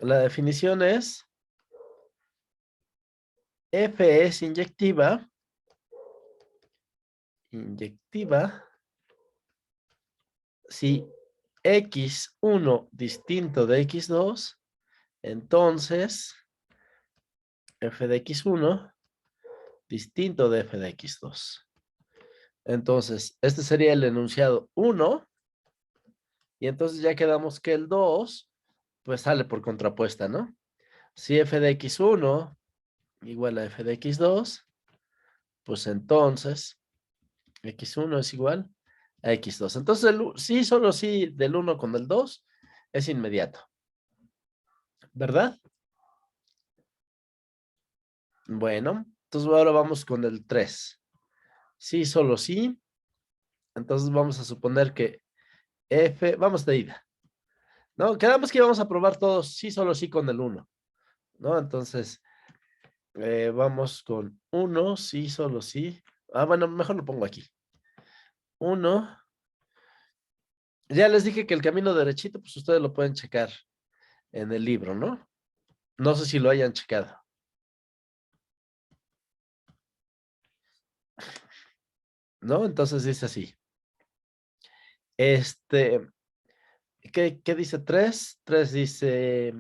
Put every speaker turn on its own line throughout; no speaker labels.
La definición es F es inyectiva si x1 distinto de x2, entonces f de x1 distinto de f de x2. Entonces, este sería el enunciado 1, y entonces ya quedamos que el 2, pues sale por contrapuesta, ¿no? Si f de x1 igual a f de x2, pues entonces x1 es igual a x2. Entonces, sí, solo sí del 1 con el 2 es inmediato, ¿verdad? Bueno, entonces ahora vamos con el 3. Sí, solo sí. Entonces vamos a suponer que f, vamos de ida. No, quedamos que íbamos a probar todos sí, solo sí con el 1, ¿no? Entonces, vamos con 1, sí, solo sí. Ah, bueno, mejor lo pongo aquí. 1. Ya les dije que el camino derechito, pues ustedes lo pueden checar en el libro, ¿no? No sé si lo hayan checado. ¿No? Entonces dice así. Este, ¿qué dice 3? 3 dice,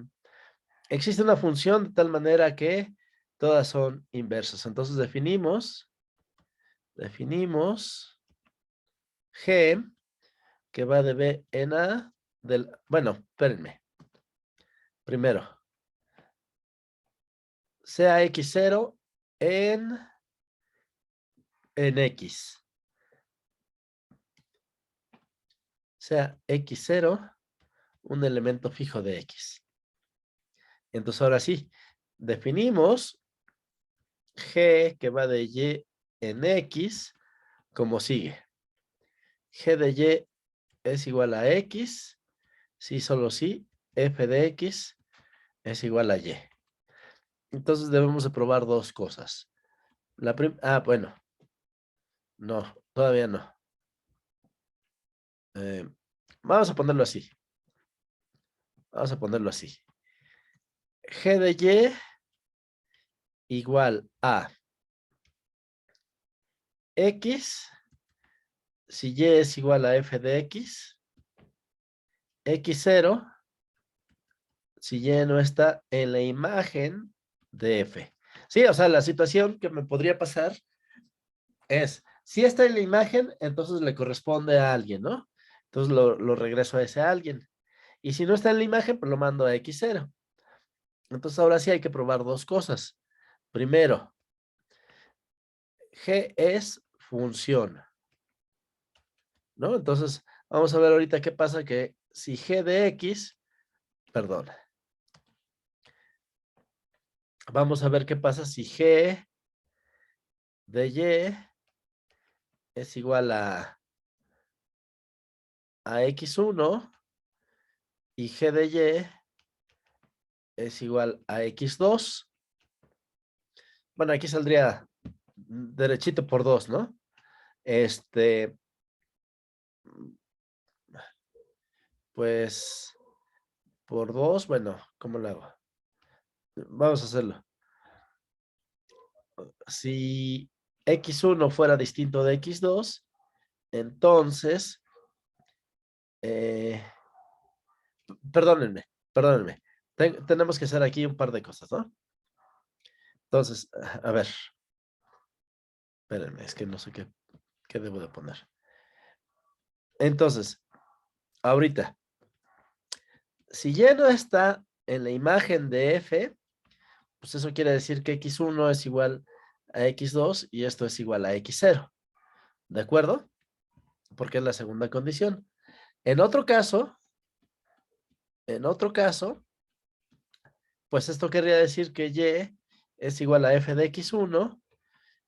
existe una función de tal manera que todas son inversas. Entonces definimos G, que va de B en A, bueno, espérenme. Primero, sea X0 en X. Sea X0 un elemento fijo de X. Entonces ahora sí, definimos G, que va de Y en X, como sigue. G de Y es igual a X, sí, solo sí, f de X es igual a Y. Entonces debemos de probar dos cosas. Bueno, no, todavía no. Vamos a ponerlo así. Vamos a ponerlo así. G de Y igual a X, si Y es igual a f de X, X0, si Y no está en la imagen de f. Sí, o sea, la situación que me podría pasar es, si está en la imagen, entonces le corresponde a alguien, ¿no? Entonces lo regreso a ese alguien. Y si no está en la imagen, pues lo mando a X0. Entonces ahora sí hay que probar dos cosas. Primero, G es función, ¿no? Entonces vamos a ver ahorita qué pasa que si G de X, perdón, vamos a ver qué pasa si G de Y es igual a X1 y G de Y es igual a X2. Bueno, aquí saldría derechito por 2, ¿no? Pues por 2, bueno, ¿cómo lo hago? Vamos a hacerlo. Si X1 fuera distinto de X2, entonces, eh, perdónenme. Tenemos que hacer aquí un par de cosas, ¿no? Entonces, a ver, espérenme, es que no sé qué debo de poner. Entonces, ahorita, si Y no está en la imagen de F, pues eso quiere decir que X1 es igual a X2 y esto es igual a X0. ¿De acuerdo? Porque es la segunda condición. En otro caso, pues esto querría decir que Y es igual a f de x1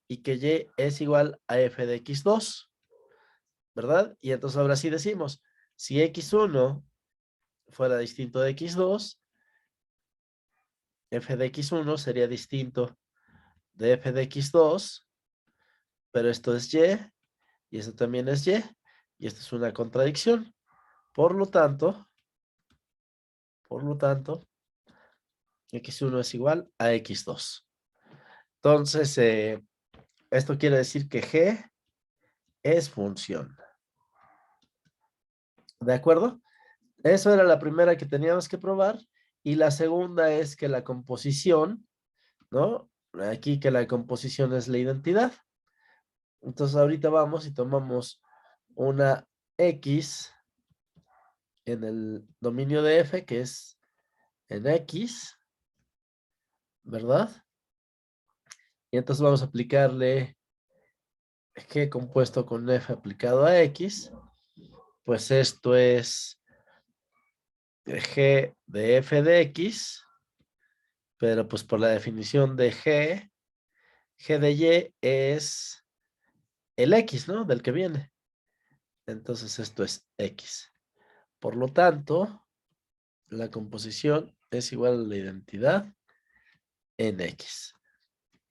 y que Y es igual a f de x2, ¿verdad? Y entonces ahora sí decimos, si x1 fuera distinto de x2, f de x1 sería distinto de f de x2, pero esto es y esto también es y esto es una contradicción. Por lo tanto, x1 es igual a x2. Entonces, esto quiere decir que g es función. ¿De acuerdo? Eso era la primera que teníamos que probar. Y la segunda es que la composición, ¿no? Aquí que la composición es la identidad. Entonces ahorita vamos y tomamos una X en el dominio de F, que es en X, ¿verdad? Y entonces vamos a aplicarle G compuesto con F aplicado a X. Pues esto es G de F de X, pero pues por la definición de G de Y es el X, ¿no? Del que viene. Entonces esto es X. Por lo tanto, la composición es igual a la identidad en X.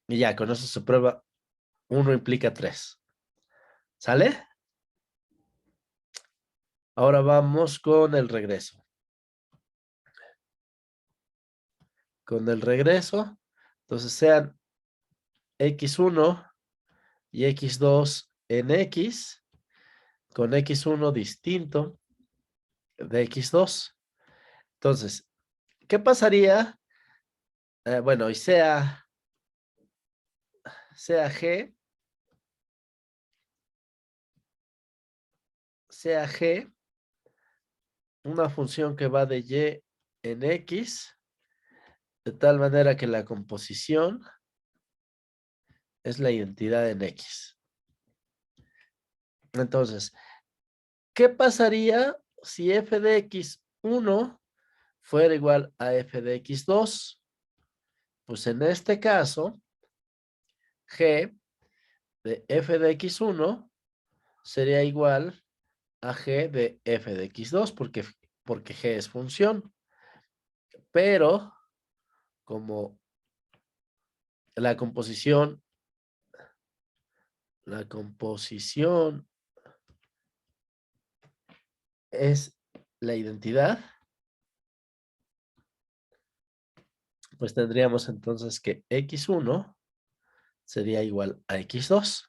Y ya, con eso se prueba 1 implica 3. ¿Sale? Ahora vamos con el regreso. Con el regreso, entonces sean X1 y X2 en X, con X1 distinto de X2. Entonces, ¿qué pasaría? Bueno, y sea G, sea G, una función que va de Y en X, de tal manera que la composición es la identidad en X. Entonces, ¿qué pasaría si f de x1 fuera igual a f de x2? Pues en este caso, g de f de x1 sería igual a g de f de x2, porque g es función. Pero como la composición es la identidad, pues tendríamos entonces que x1 sería igual a x2,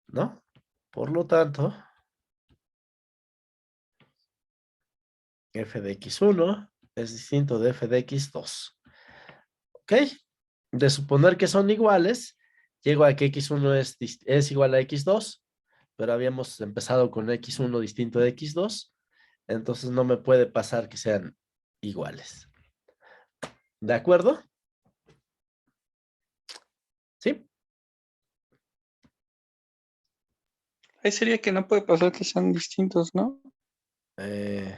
¿no? Por lo tanto, f de x1 es distinto de f de x2. ¿Ok? De suponer que son iguales, llego a que x1 es igual a x2, pero habíamos empezado con x1 distinto de x2, entonces no me puede pasar que sean iguales. ¿De acuerdo? ¿Sí?
Ahí sería que no puede pasar que sean distintos, ¿no?
Eh,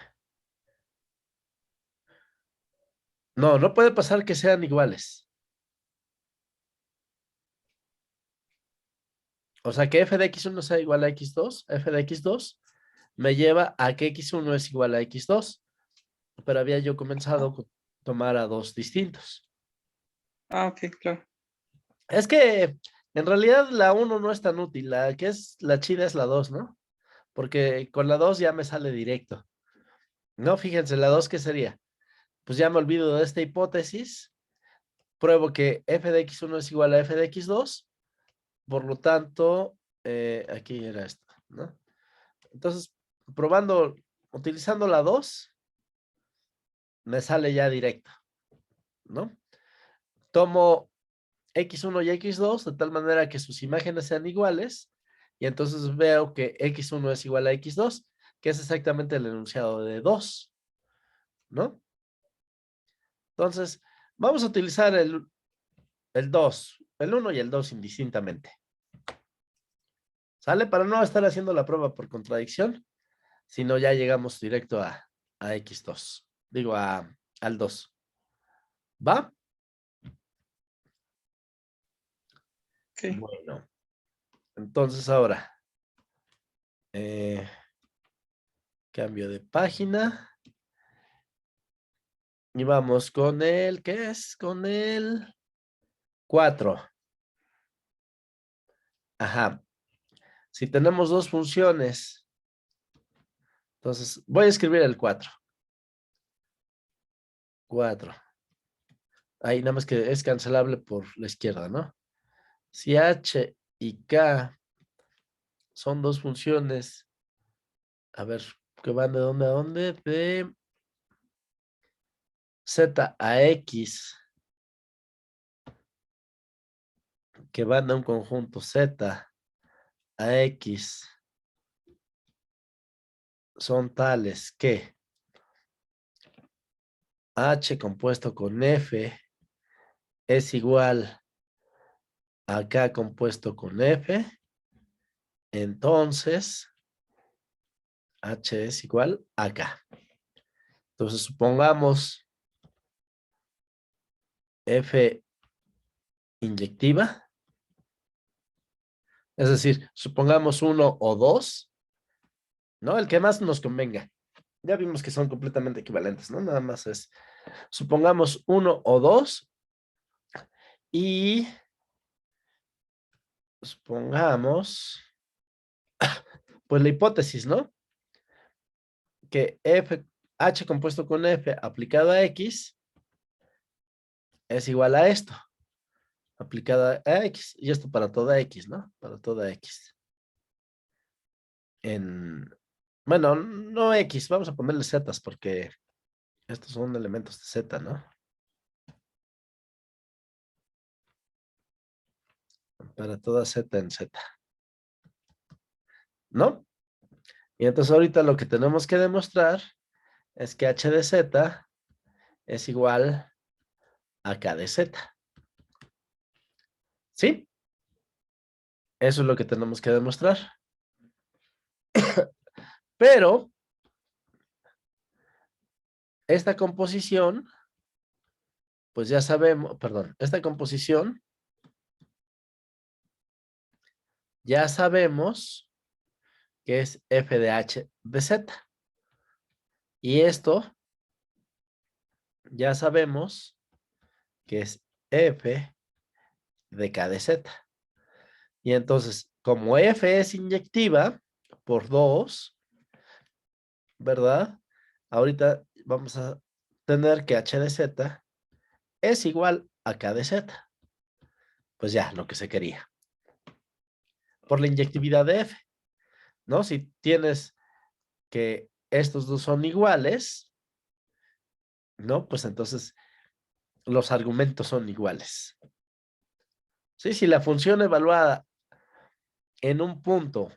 no, no puede pasar que sean iguales. O sea, que f de x1 sea igual a x2, f de x2, me lleva a que x1 es igual a x2, pero había yo comenzado con tomar a dos distintos.
Ah, ok, claro.
Es que en realidad la 1 no es tan útil, la que es la chida es la 2, ¿no? Porque con la 2 ya me sale directo. No, fíjense, la 2 ¿qué sería? Pues ya me olvido de esta hipótesis, pruebo que f de x1 es igual a f de x2, por lo tanto, aquí era esto, ¿no? Entonces, probando, utilizando la 2, me sale ya directo, ¿no? Tomo x1 y x2 de tal manera que sus imágenes sean iguales y entonces veo que x1 es igual a x2, que es exactamente el enunciado de 2, ¿no? Entonces, vamos a utilizar el 2, el 1 y el 2 indistintamente. ¿Sale? Para no estar haciendo la prueba por contradicción, sino ya llegamos directo a x2, digo al 2. ¿Va?
Ok.
Bueno, entonces ahora, eh, cambio de página y vamos con el, ¿qué es? Con el 4. Ajá. Si tenemos dos funciones, entonces voy a escribir el 4. 4. Ahí nada más que es cancelable por la izquierda, ¿no? Si H y K son dos funciones, a ver, que van de dónde a dónde, de Z a X, que van de un conjunto Z a X, son tales que H compuesto con F es igual a K compuesto con F, entonces H es igual a K. Entonces supongamos F inyectiva, es decir, supongamos 1 o 2, ¿no? El que más nos convenga. Ya vimos que son completamente equivalentes, ¿no? Nada más es, supongamos 1 o 2 y supongamos, pues la hipótesis, ¿no? Que H compuesto con F aplicado a X es igual a esto, aplicado a X, y esto para toda X, ¿no? Para toda X. Bueno, no X, vamos a ponerle Z porque estos son elementos de Z, ¿no? Para toda Z en Z, ¿no? Y entonces ahorita lo que tenemos que demostrar es que H de Z es igual a K de Z. ¿Sí? Eso es lo que tenemos que demostrar. Pero esta composición, pues ya sabemos, perdón, esta composición ya sabemos que es F de H de Z. Y esto ya sabemos que es F de K de Z. Y entonces, como F es inyectiva por 2, ¿verdad? Ahorita vamos a tener que H de Z es igual a K de Z. Pues ya, lo que se quería. Por la inyectividad de F, ¿no? Si tienes que estos dos son iguales, ¿no? Pues entonces los argumentos son iguales. Sí, si la función evaluada en un punto,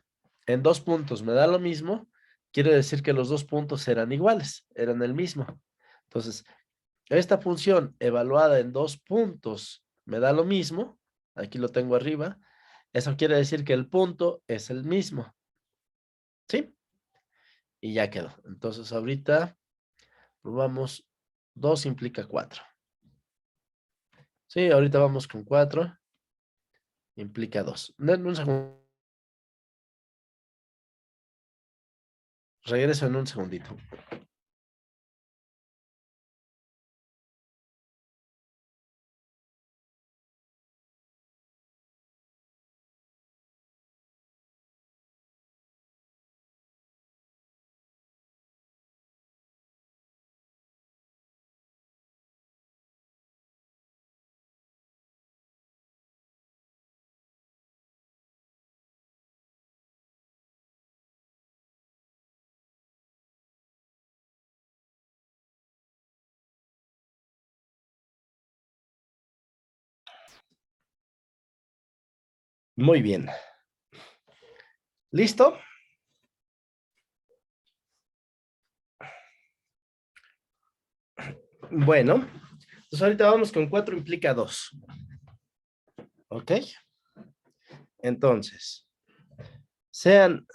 en 2 puntos me da lo mismo, quiere decir que los 2 puntos eran iguales, eran el mismo. Entonces, esta función evaluada en 2 puntos me da lo mismo, aquí lo tengo arriba, eso quiere decir que el punto es el mismo, ¿sí? Y ya quedó. Entonces, ahorita probamos 2 implica 4. Sí, ahorita vamos con 4, implica 2. Denme un segundo. Regreso en un segundito. Muy bien. ¿Listo? Bueno, entonces ahorita vamos con 4 implica 2. ¿Ok? Entonces, sean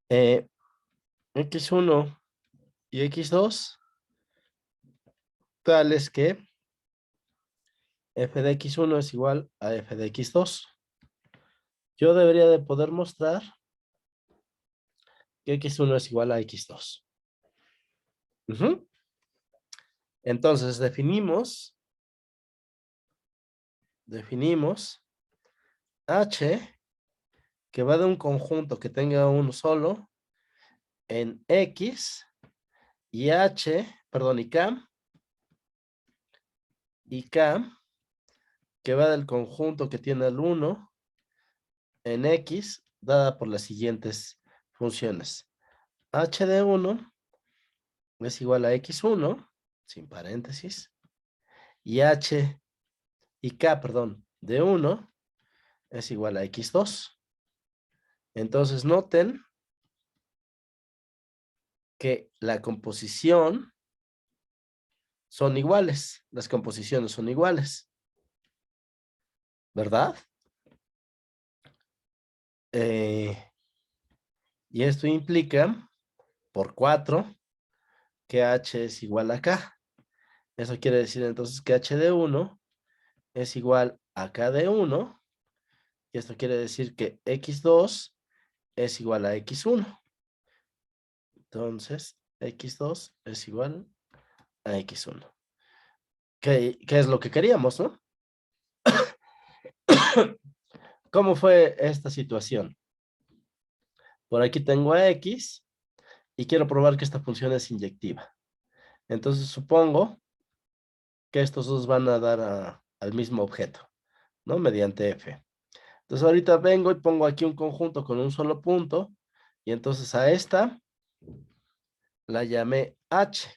x1 y x2 tales que f de x1 es igual a f de x2. Yo debería de poder mostrar que x1 es igual a x2. Entonces, definimos H, que va de un conjunto que tenga uno solo, en X, y H, perdón, y K, y K, que va del conjunto que tiene el 1 en X, dada por las siguientes funciones. H de 1 es igual a X1, sin paréntesis, y H y K, perdón, de 1 es igual a X2. Entonces noten que la composición son iguales, las composiciones son iguales, ¿verdad? Y esto implica, por 4, que H es igual a K. Eso quiere decir entonces que H de 1 es igual a K de 1, y esto quiere decir que X2 es igual a X1. Entonces, X2 es igual a X1. ¿Qué es lo que queríamos, no? ¿Cómo fue esta situación? Por aquí tengo a X y quiero probar que esta función es inyectiva. Entonces supongo que estos dos van a dar al mismo objeto, ¿no? Mediante F. Entonces ahorita vengo y pongo aquí un conjunto con un solo punto, y entonces a esta la llamé H,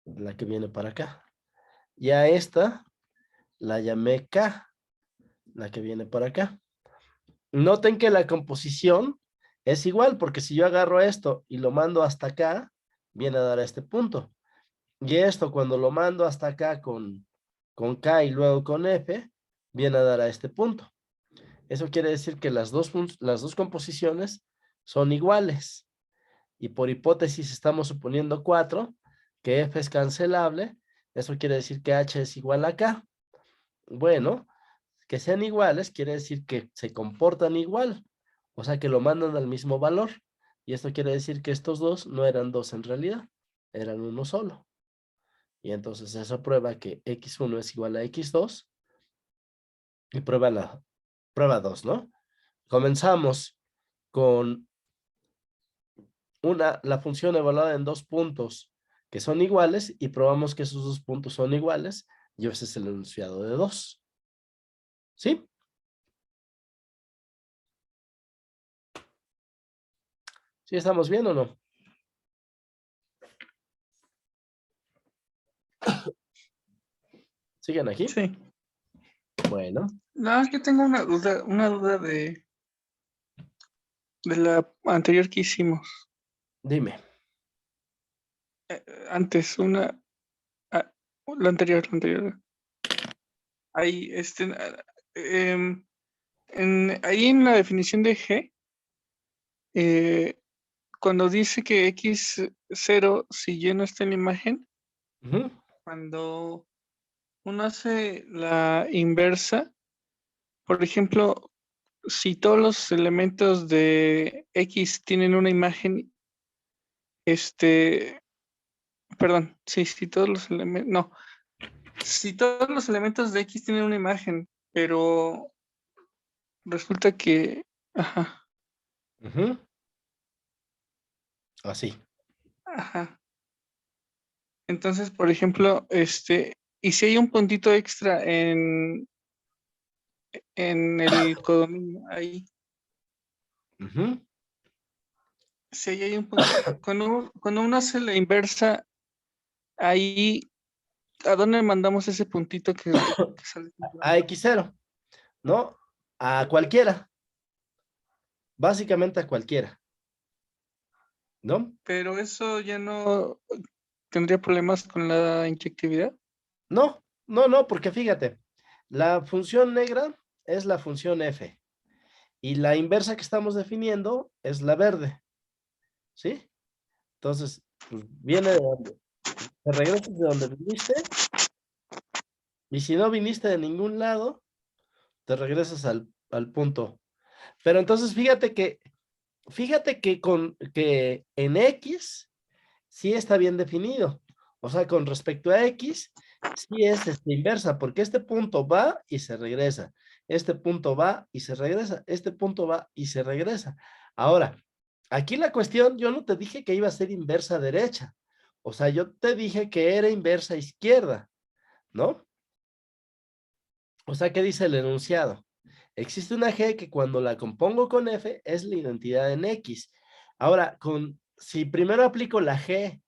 la que viene para acá. Y a esta la llamé K, la que viene para acá. Noten que la composición es igual, porque si yo agarro esto y lo mando hasta acá, viene a dar a este punto. Y esto cuando lo mando hasta acá con K y luego con F, viene a dar a este punto. Eso quiere decir que las dos composiciones son iguales. Y por hipótesis estamos suponiendo 4, que F es cancelable. Eso quiere decir que H es igual a K. Bueno, que sean iguales quiere decir que se comportan igual. O sea que lo mandan al mismo valor. Y esto quiere decir que estos dos no eran dos en realidad, eran uno solo. Y entonces eso prueba que X1 es igual a X2. Y prueba la prueba 2, ¿no? Comenzamos con la función evaluada en 2 puntos que son iguales y probamos que esos 2 puntos son iguales, y ese es el enunciado de 2. ¿Sí? ¿Sí estamos bien o no? ¿Siguen aquí?
Sí.
Bueno,
No, es que tengo una duda de la anterior que hicimos.
dime.
Antes, ah, la anterior. Ahí, ahí en la definición de G, eh, cuando dice que X0, si Y no está en la imagen,
Ujú.
cuando uno hace la inversa, por ejemplo, si todos los elementos de X tienen una imagen, perdón, sí, si todos los elementos, no, si todos los elementos de X tienen una imagen, pero resulta que, ajá,
Ujú. Así.
ajá. Entonces, por ejemplo, y si hay un puntito extra en el codominio, ahí,
Ujú.
si ahí hay un punto, cuando uno hace la inversa, ahí, ¿a dónde mandamos ese puntito que sale?
A X0, ¿no? A cualquiera. Básicamente a cualquiera, ¿no?
Pero eso ya no tendría problemas con la inyectividad.
No, no, no, porque fíjate, la función negra es la función F y la inversa que estamos definiendo es la verde, ¿sí? Entonces, pues viene de donde, te regresas de donde viniste, y si no viniste de ningún lado, te regresas al punto. Pero entonces fíjate que en X sí está bien definido. O sea, con respecto a X, sí es inversa, porque este punto va y se regresa. Este punto va y se regresa. Este punto va y se regresa. Ahora, aquí la cuestión, yo no te dije que iba a ser inversa derecha. O sea, yo te dije que era inversa izquierda, ¿no? O sea, ¿qué dice el enunciado? Existe una G que cuando la compongo con F es la identidad en X. Ahora, si primero aplico la G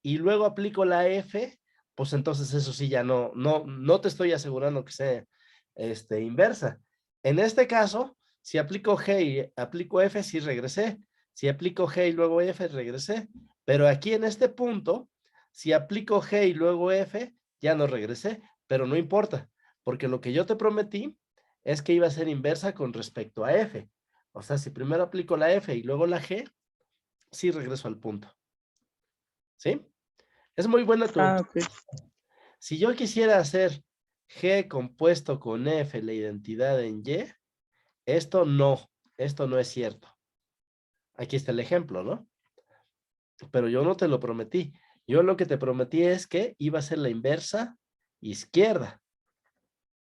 y luego aplico la F, pues entonces eso sí ya no te estoy asegurando que sea inversa. En este caso, si aplico G y aplico F, sí regresé. Si aplico G y luego F, regresé. Pero aquí en este punto, si aplico G y luego F, ya no regresé, pero no importa, porque lo que yo te prometí es que iba a ser inversa con respecto a F. O sea, si primero aplico la F y luego la G, sí regreso al punto. ¿Sí? Es muy buena tu.
Ah, ok.
Si yo quisiera hacer G compuesto con F, la identidad en Y, esto no es cierto. Aquí está el ejemplo, ¿no? Pero yo no te lo prometí. Yo lo que te prometí es que iba a ser la inversa izquierda.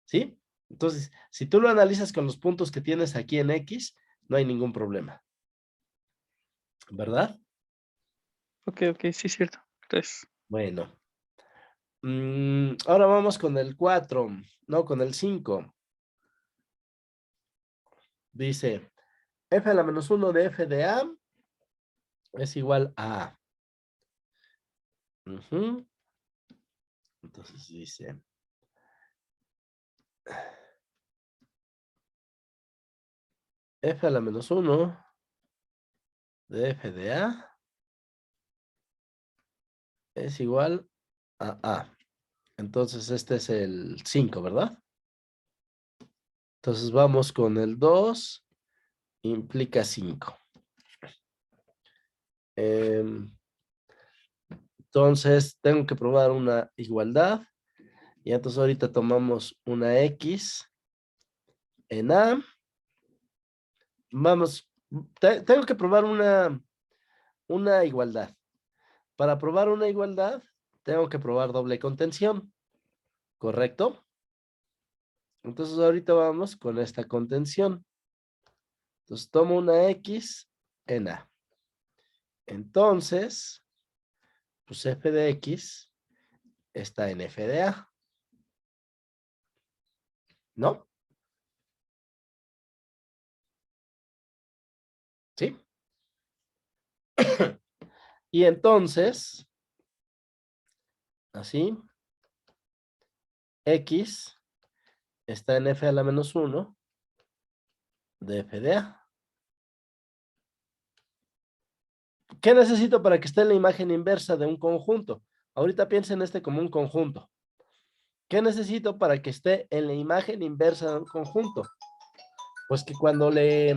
¿Sí? Entonces, si tú lo analizas con los puntos que tienes aquí en X, no hay ningún problema. ¿Verdad?
Ok, sí, es cierto. Entonces,
Bueno. Ahora vamos con el 4, no, con el 5. Dice, f a la menos 1 de f de a es igual a A. Entonces dice, f a la menos 1 de f de a es igual a A. Entonces este es el 5, ¿verdad? Entonces vamos con el 2, implica 5. Entonces tengo que probar una igualdad. Y entonces ahorita tomamos una X en A. Vamos, tengo que probar una igualdad. Para probar una igualdad, tengo que probar doble contención, ¿correcto? Entonces ahorita vamos con esta contención. Entonces tomo una X en A. Entonces, pues f de X está en f de A, ¿no? ¿Sí? Y entonces, así, X está en f a la menos 1 de f de A. ¿Qué necesito para que esté en la imagen inversa de un conjunto? Ahorita piensen este como un conjunto. ¿Qué necesito para que esté en la imagen inversa de un conjunto? Pues que cuando le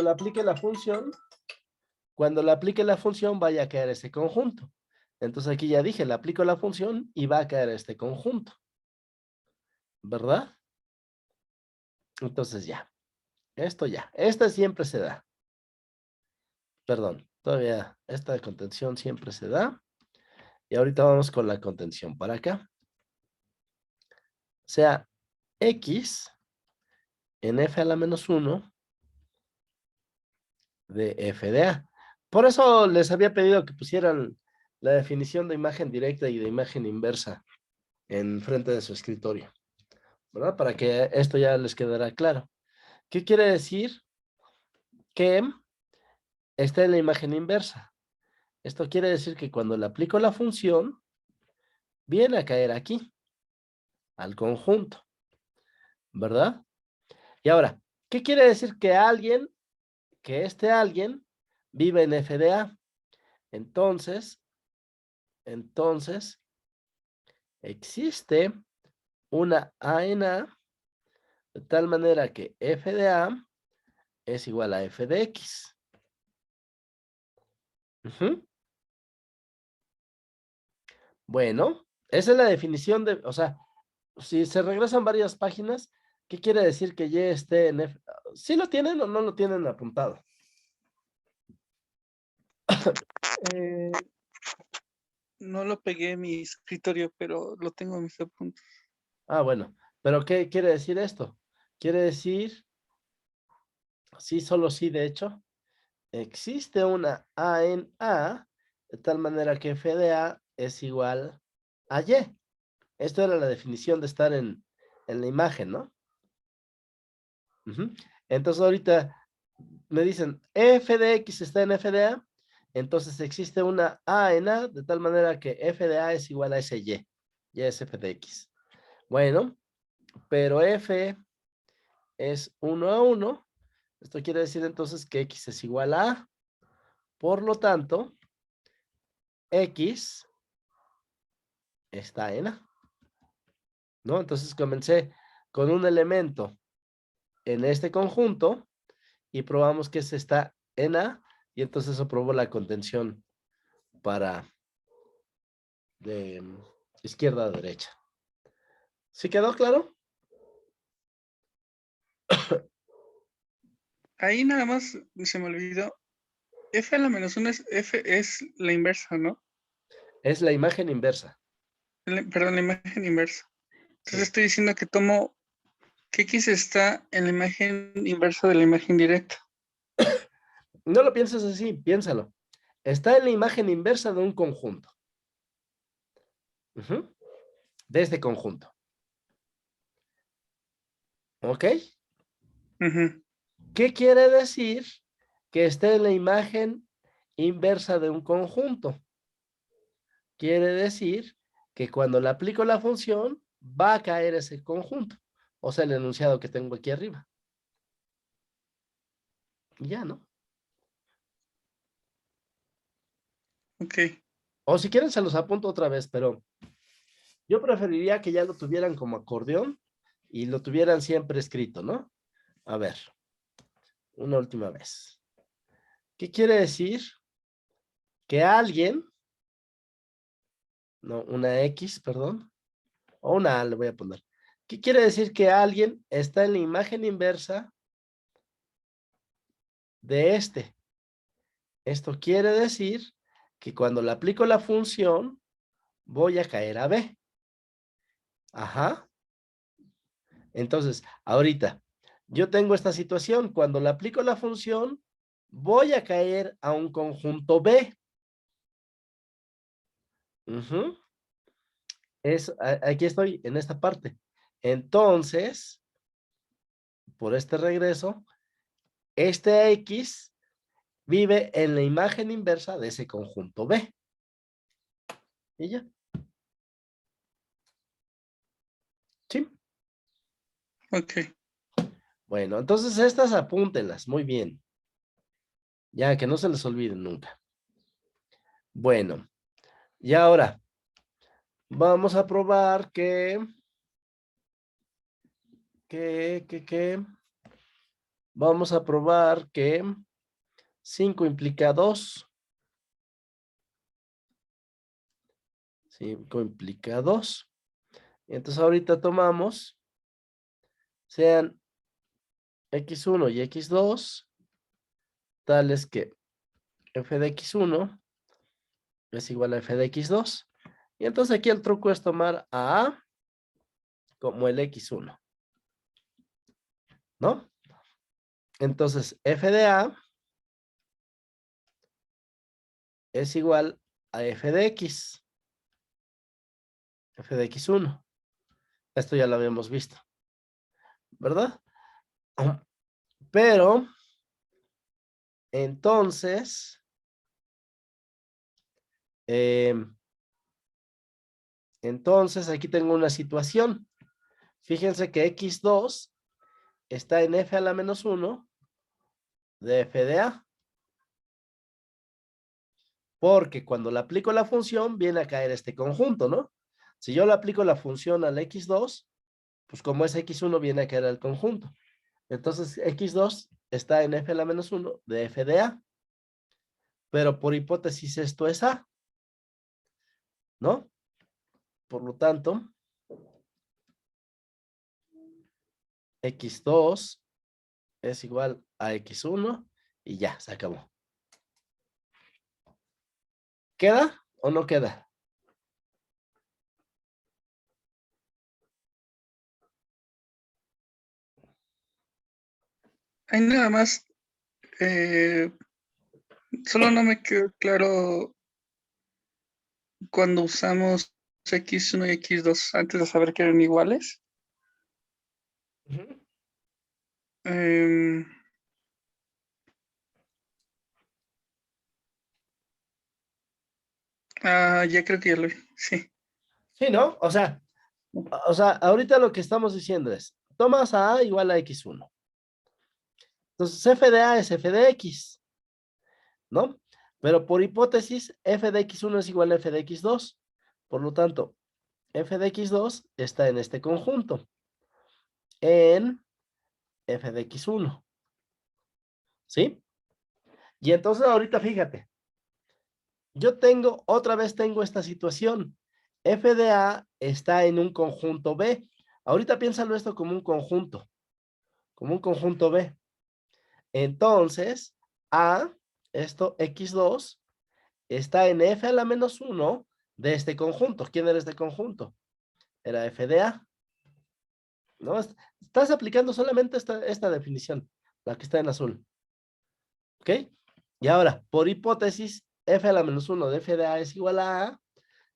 aplique la función, vaya a caer ese conjunto. Entonces aquí ya dije, le aplico la función y va a caer este conjunto. ¿Verdad? Entonces ya. Esto ya. Esta siempre se da. Perdón, todavía esta contención siempre se da. Y ahorita vamos con la contención para acá. O sea, X en f a la menos 1 de f de a. Por eso les había pedido que pusieran la definición de imagen directa y de imagen inversa en frente de su escritorio, ¿verdad? Para que esto ya les quedara claro. ¿Qué quiere decir? Que está en la imagen inversa. Esto quiere decir que cuando le aplico la función, viene a caer aquí, al conjunto, ¿verdad? Y ahora, ¿qué quiere decir que este alguien vive en f de a? Entonces, existe una a en a, de tal manera que f de a es igual a f de x. Bueno, esa es la definición de, o sea, si se regresan varias páginas, ¿qué quiere decir que y esté en f? ¿Sí lo tienen o no lo tienen apuntado?
eh, no lo pegué en mi escritorio, pero lo tengo en mis apuntes.
Ah, bueno, pero ¿qué quiere decir esto? Quiere decir, sí, solo sí, de hecho, existe una A en A, de tal manera que f de A es igual a Y. Esto era la definición de estar en la imagen, ¿no? Ujú. Entonces ahorita me dicen f de x está en f de A, entonces existe una A en A, de tal manera que f de A es igual a ese Y. Y es f de x. Bueno, pero f es 1 a 1. Esto quiere decir entonces que x es igual a A. Por lo tanto, x está en A, ¿no? Entonces comencé con un elemento en este conjunto y probamos que se está en A y entonces eso probó la contención para de izquierda a derecha. ¿Sí quedó claro?
Ahí nada más se me olvidó. F a la menos 1 es F es la inversa, ¿no?
Es la imagen inversa.
Perdón, la imagen inversa. Entonces
Sí.
estoy diciendo que tomo que X está en la imagen inversa de la imagen directa.
No lo pienses así, piénsalo. Está en la imagen inversa de un conjunto. Ujú. De este conjunto. ¿Ok?
Ujú.
¿Qué quiere decir que esté en la imagen inversa de un conjunto? Quiere decir que cuando le aplico la función, va a caer ese conjunto. O sea, el enunciado que tengo aquí arriba. Y ya, ¿no?
Ok.
O si quieren, se los apunto otra vez, pero yo preferiría que ya lo tuvieran como acordeón y lo tuvieran siempre escrito, ¿no? A ver, una última vez. ¿Qué quiere decir? Que alguien, no, una X, perdón, o una A le voy a poner. ¿Qué quiere decir que alguien está en la imagen inversa de este? Esto quiere decir que cuando le aplico la función, voy a caer a B. Ajá. Entonces, ahorita, yo tengo esta situación. Cuando le aplico la función, voy a caer a un conjunto B. Ujú. Aquí estoy, en esta parte. Entonces, por este regreso, este X vive en la imagen inversa de ese conjunto B. Y ya. Sí.
Ok.
Bueno, entonces estas apúntenlas. Muy bien. Ya, que no se les olviden nunca. Bueno, y ahora vamos a probar que vamos a probar que 5 implica 2. 5 implica 2. Entonces ahorita tomamos, sean x1 y x2, tales que f de x1 es igual a f de x2. Y entonces aquí el truco es tomar a A como el x1, ¿no? Entonces f de A es igual a f de x, f de x1. Esto ya lo habíamos visto, ¿verdad? Pero, entonces, eh, aquí tengo una situación. Fíjense que x2 está en f a la menos 1 de f de A. Porque cuando le aplico la función, viene a caer este conjunto, ¿no? Si yo le aplico la función al x2, pues como es x1, viene a caer al conjunto. Entonces, x2 está en f a la menos 1 de f de A. Pero por hipótesis esto es A, ¿no? Por lo tanto, x2 es igual a x1 y ya, se acabó. ¿Queda o no queda?
Hay nada más eh, Solo no me quedó claro cuando usamos X1 y X2 antes de saber que eran iguales.
Ujú.
Em, ya creo que ya lo vi. Sí.
Sí, ¿no? O sea, ahorita lo que estamos diciendo es, tomas a A igual a X1. Entonces, f de A es f de X, ¿no? Pero por hipótesis, f de X1 es igual a f de X2. Por lo tanto, f de X2 está en este conjunto, en f de X1, ¿sí? Y entonces ahorita fíjate, otra vez tengo esta situación. F de A está en un conjunto B. Ahorita piénsalo esto como un conjunto B. Entonces, A, esto X2, está en F a la menos 1 de este conjunto. ¿Quién era este conjunto? Era F de A, ¿no? Estás aplicando solamente esta definición, la que está en azul. ¿Ok? Y ahora, por hipótesis, F a la menos 1 de F de A es igual a A.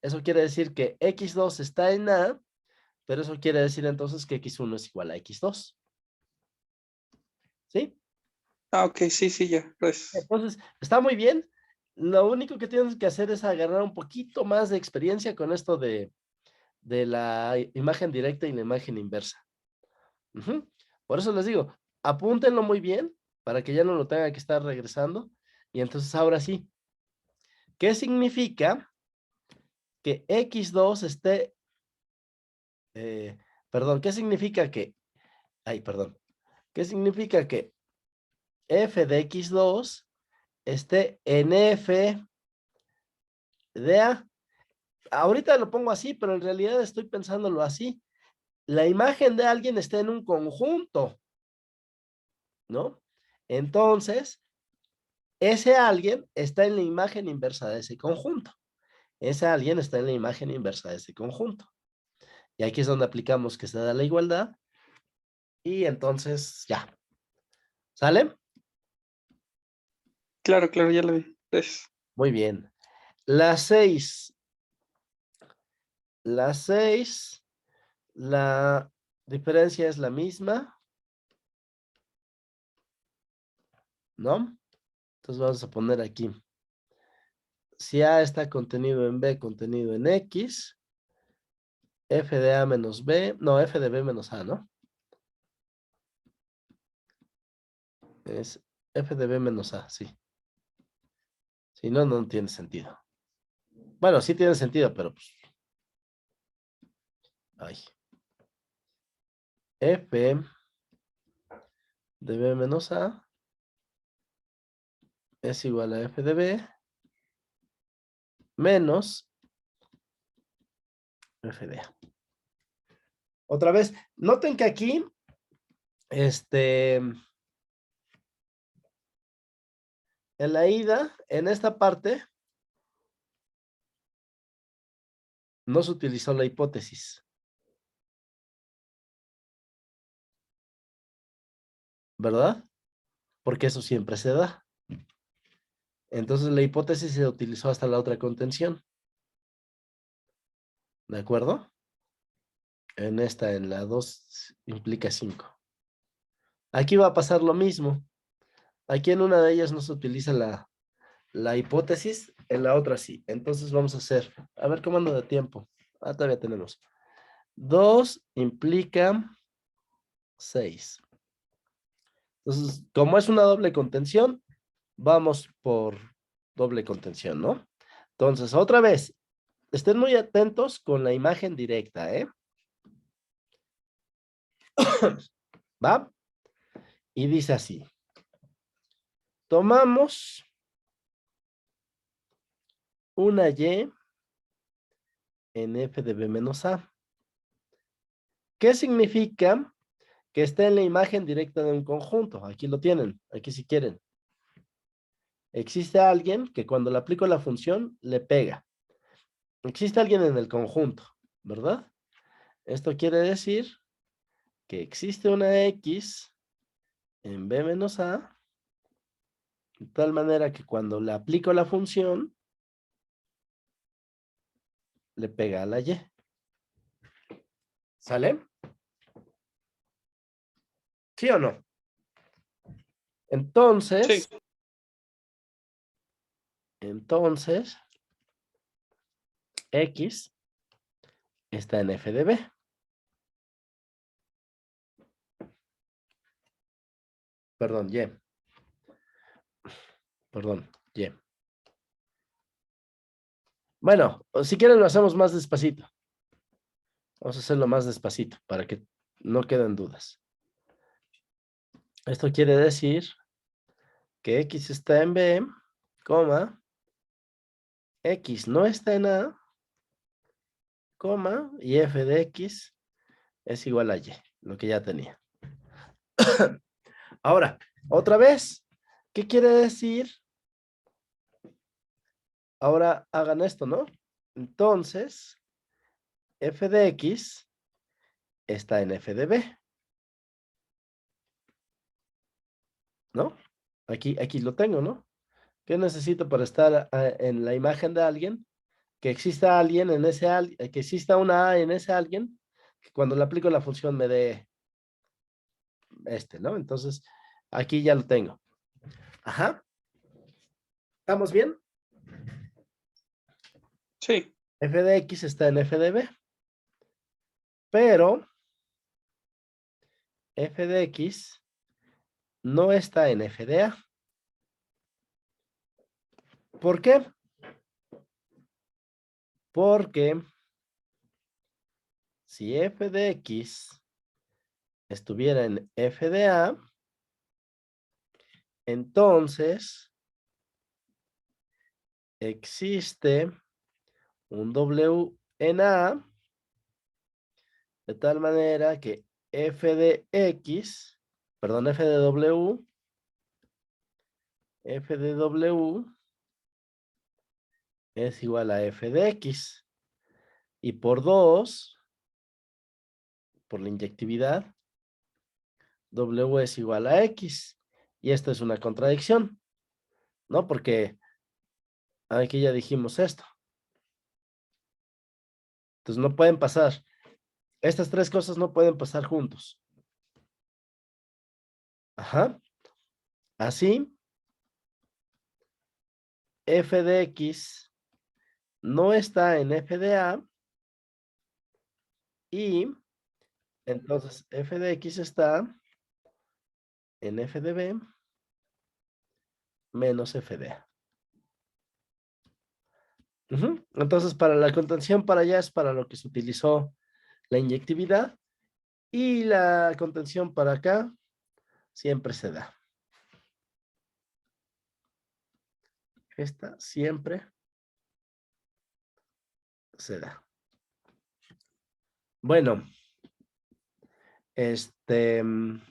Eso quiere decir que X2 está en A, pero eso quiere decir entonces que X1 es igual a X2. ¿Sí?
Ok, sí, sí, ya. Pues,
Entonces, está muy bien. Lo único que tienes que hacer es agarrar un poquito más de experiencia con esto de la imagen directa y la imagen inversa. Ujú. Por eso les digo, apúntenlo muy bien para que ya no lo tenga que estar regresando. Y entonces ahora sí, ¿qué significa que X2 esté, perdón, qué significa que, ay, perdón, qué significa que f de X2 esté en f de A? Ahorita lo pongo así, pero en realidad estoy pensándolo así. La imagen de alguien está en un conjunto, ¿no? Entonces, ese alguien está en la imagen inversa de ese conjunto. Ese alguien está en la imagen inversa de ese conjunto. Y aquí es donde aplicamos que se da la igualdad. Y entonces, ya. ¿Sale?
claro, claro, ya lo vi. Pues,
Muy bien. La 6. La 6. La diferencia es la misma, ¿no? Entonces vamos a poner aquí. Si A está contenido en B, contenido en X, f de A menos B, no, f de B menos A, ¿no? Es f de B menos A, sí. Si no, no tiene sentido. Bueno, sí tiene sentido, pero pues, ay. F de B menos A es igual a f de B menos f de A. Otra vez, noten que aquí, en la ida, en esta parte, no se utilizó la hipótesis, ¿verdad? Porque eso siempre se da. Entonces la hipótesis se utilizó hasta la otra contención, ¿de acuerdo? En la 2 implica 5. Aquí va a pasar lo mismo. Aquí en una de ellas no se utiliza la hipótesis, en la otra sí. Entonces vamos a hacer, a ver cómo ando de tiempo. Todavía tenemos. 2 implica 6. Entonces, como es una doble contención, vamos por doble contención, ¿no? Entonces, otra vez, estén muy atentos con la imagen directa, ¿eh? ¿Va? Y dice así. Tomamos una Y en f de B menos A. ¿Qué significa que está en la imagen directa de un conjunto? Aquí lo tienen, aquí si quieren. Existe alguien que cuando le aplico la función le pega. Existe alguien en el conjunto, ¿verdad? Esto quiere decir que existe una X en B menos A De tal manera que cuando le aplico la función, le pega a la Y. ¿Sale? ¿Sí o no? Entonces,
Sí.
X está en f de b. Perdón, Y. Perdón, Y. Bueno, si quieren lo hacemos más despacito. Vamos a hacerlo más despacito para que no queden dudas. Esto quiere decir que X está en B, coma, X no está en A, coma, y f de X es igual a Y, lo que ya tenía. Ahora, otra vez, ¿qué quiere decir? Ahora hagan esto, ¿no? Entonces, f de X está en f de B, ¿no? Aquí lo tengo, ¿no? ¿Qué necesito para estar en la imagen de alguien? Que exista alguien en ese que exista una A en ese alguien, que cuando le aplico la función me dé ¿no? Entonces, aquí ya lo tengo. Ajá. ¿Estamos bien?
Sí.
F de X está en f de B, pero f de X no está en f de A. ¿Por qué? Porque si f de X estuviera en f de A, entonces existe un W en A, de tal manera que f de X, perdón, f de W es igual a f de X. Y por 2, por la inyectividad, W es igual a X. Y esto es una contradicción, ¿no? Porque aquí ya dijimos esto. Entonces no pueden pasar. Estas tres cosas no pueden pasar juntos. Ajá. Así, f de X no está en f de A y entonces f de X está en f de B menos f de A. Entonces, para la contención para allá es para lo que se utilizó la inyectividad y la contención para acá siempre se da. Esta siempre se da. Bueno,